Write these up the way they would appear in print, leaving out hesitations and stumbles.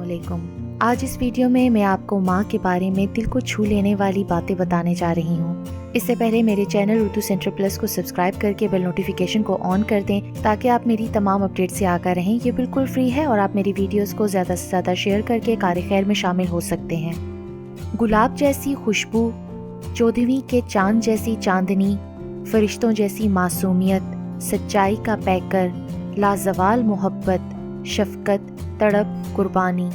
अस्सलामुअलैकुम। आज इस वीडियो में मैं आपको माँ के बारे में दिल को छू लेने वाली बातें बताने जा रही हूँ। इससे पहले मेरे चैनल उर्दू सेंटर प्लस को सब्सक्राइब करके बेल नोटिफिकेशन को ऑन कर दें ताकि आप मेरी तमाम अपडेट से आगाह रहें। ये बिल्कुल फ्री है और आप मेरी वीडियोस को ज़्यादा से ज़्यादा शेयर करके कार खैर में शामिल हो सकते हैं। गुलाब जैसी खुशबू, चौदहवीं के चांद जैसी चांदनी, फरिश्तों जैसी मासूमियत, सच्चाई का पैकर, लाजवाल मोहब्बत, शफकत, तड़प, कुर्बानी।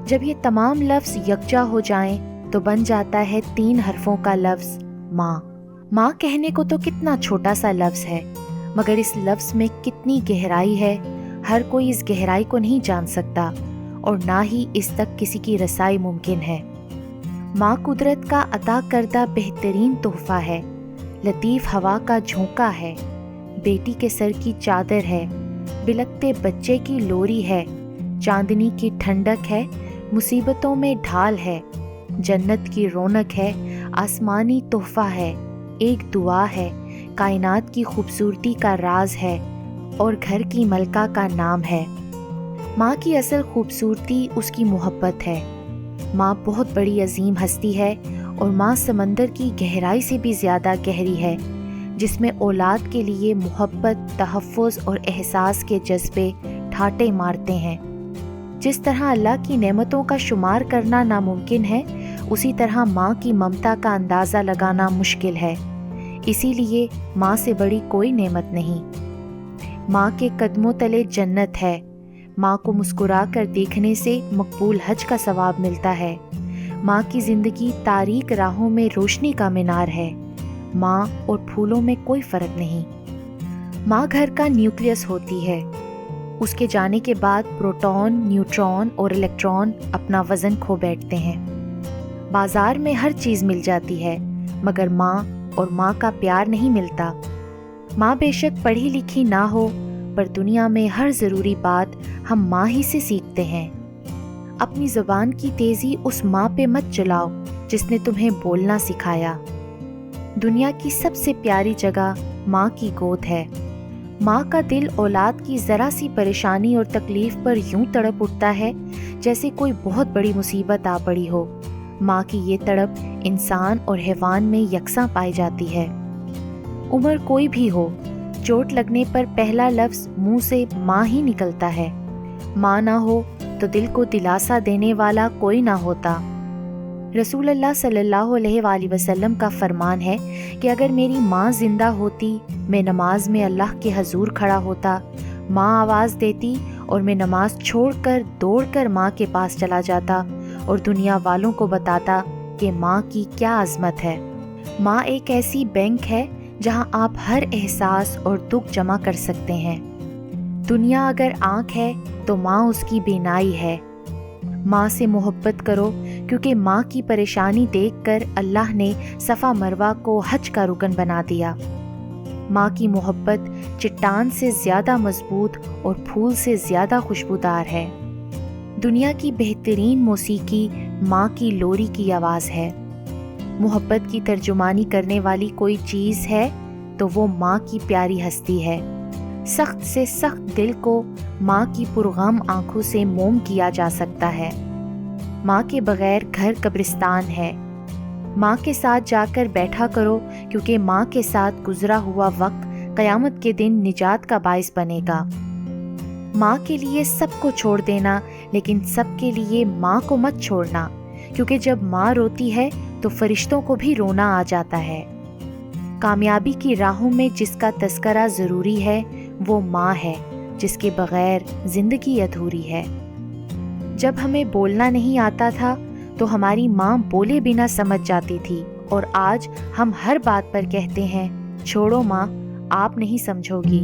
जब ये तमाम लफ्ज़ यकजा हो जाएं तो बन जाता है 3 हरफों का लफ्ज़ माँ। माँ कहने को तो कितना छोटा सा लफ्ज़ है, मगर इस लफ्ज़ में कितनी गहराई है, हर कोई इस गहराई को नहीं जान सकता और ना ही इस तक किसी की रसाई मुमकिन है। माँ कुदरत का अता करदा बेहतरीन तोहफा है, लतीफ़ हवा का झोंका है, बेटी के सर की चादर है, बिलकते बच्चे की लोरी है, चांदनी की ठंडक है, मुसीबतों में ढाल है, जन्नत की रौनक है, आसमानी तोहफा है, एक दुआ है, कायनात की खूबसूरती का राज है और घर की मलका का नाम है। माँ की असल खूबसूरती उसकी मोहब्बत है। माँ बहुत बड़ी अजीम हस्ती है और माँ समंदर की गहराई से भी ज़्यादा गहरी है, जिसमें औलाद के लिए मोहब्बत, तहफ़्फ़ुज़ और एहसास के जज्बे ठाटे मारते हैं। जिस तरह अल्लाह की नेमतों का शुमार करना नामुमकिन है, उसी तरह माँ की ममता का अंदाज़ा लगाना मुश्किल है। इसीलिए माँ से बड़ी कोई नेमत नहीं। माँ के कदमों तले जन्नत है। माँ को मुस्कुरा कर देखने से मकबूल हज का सवाब मिलता है। माँ की ज़िंदगी तारीक राहों में रोशनी का मीनार है। माँ और फूलों में कोई फ़र्क नहीं। माँ घर का न्यूक्लियस होती है। उसके जाने के बाद प्रोटॉन, न्यूट्रॉन और इलेक्ट्रॉन अपना वज़न खो बैठते हैं। बाज़ार में हर चीज़ मिल जाती है, मगर माँ और माँ का प्यार नहीं मिलता। माँ बेशक पढ़ी लिखी ना हो, पर दुनिया में हर ज़रूरी बात हम माँ ही से सीखते हैं। अपनी ज़ुबान की तेज़ी उस माँ पे मत चलाओ जिसने तुम्हें बोलना सिखाया। दुनिया की सबसे प्यारी जगह माँ की गोद है। माँ का दिल औलाद की ज़रा सी परेशानी और तकलीफ़ पर यूं तड़प उठता है जैसे कोई बहुत बड़ी मुसीबत आ पड़ी हो। माँ की ये तड़प इंसान और हैवान में यकसां पाई जाती है। उम्र कोई भी हो, चोट लगने पर पहला लफ्ज़ मुंह से माँ ही निकलता है। माँ ना हो तो दिल को दिलासा देने वाला कोई ना होता। रसूल अल्लाह सल्लल्लाहु अलैहि वसल्लम का फरमान है कि अगर मेरी माँ ज़िंदा होती, मैं नमाज में अल्लाह के हजूर खड़ा होता, माँ आवाज़ देती और मैं नमाज छोड़कर दौड़कर माँ के पास चला जाता और दुनिया वालों को बताता कि माँ की क्या अज़मत है। माँ एक ऐसी बैंक है जहाँ आप हर एहसास और दुख जमा कर सकते हैं। दुनिया अगर आँख है तो माँ उसकी बीनाई है। माँ से मोहब्बत करो, क्योंकि माँ की परेशानी देखकर अल्लाह ने सफ़ा मरवा को हज का रुकन बना दिया। माँ की मोहब्बत चट्टान से ज़्यादा मजबूत और फूल से ज़्यादा खुशबूदार है। दुनिया की बेहतरीन मौसीकी माँ की लोरी की आवाज़ है। मोहब्बत की तर्जुमानी करने वाली कोई चीज़ है तो वो माँ की प्यारी हस्ती है। सख्त से सख्त दिल को माँ की पुरगम आंखों से मोम किया जा सकता है। माँ के बगैर घर कब्रिस्तान है। माँ के साथ जाकर बैठा करो, क्योंकि माँ के साथ गुजरा हुआ वक्त क़यामत के दिन निजात का बाइस बनेगा। माँ के लिए सबको छोड़ देना, लेकिन सबके लिए माँ को मत छोड़ना, क्योंकि जब माँ रोती है तो फरिश्तों को भी रोना आ जाता है। कामयाबी की राहों में जिसका तज़किरा ज़रूरी है वो माँ है, जिसके बगैर ज़िंदगी अधूरी है। जब हमें बोलना नहीं आता था तो हमारी माँ बोले बिना समझ जाती थी, और आज हम हर बात पर कहते हैं छोड़ो माँ, आप नहीं समझोगी।